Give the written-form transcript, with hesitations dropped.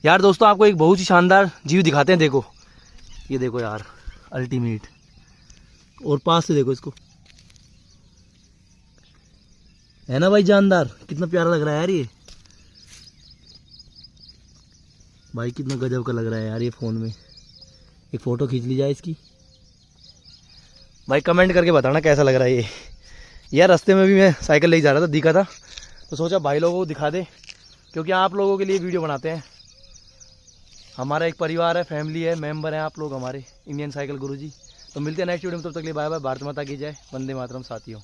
यार दोस्तों आपको एक बहुत ही शानदार जीव दिखाते हैं। देखो ये देखो यार, अल्टीमेट। और पास से देखो इसको, है ना भाई जानदार, कितना प्यारा लग रहा है यार ये। भाई कितना गजब का लग रहा है यार ये। फ़ोन में एक फ़ोटो खींच ली जाए इसकी। भाई कमेंट करके बताना कैसा लग रहा है ये। यार रास्ते में भी मैं साइकिल ले जा रहा था, दिखा था तो सोचा भाई लोगों को दिखा दे, क्योंकि आप लोगों के लिए वीडियो बनाते हैं। हमारा एक परिवार है, फैमिली है, मेंबर हैं आप लोग हमारे इंडियन साइकिल गुरुजी। तो मिलते हैं नेक्स्ट वीडियो में, तब तक के लिए बाय बाय। भारत माता की जय, वंदे मातरम साथियों।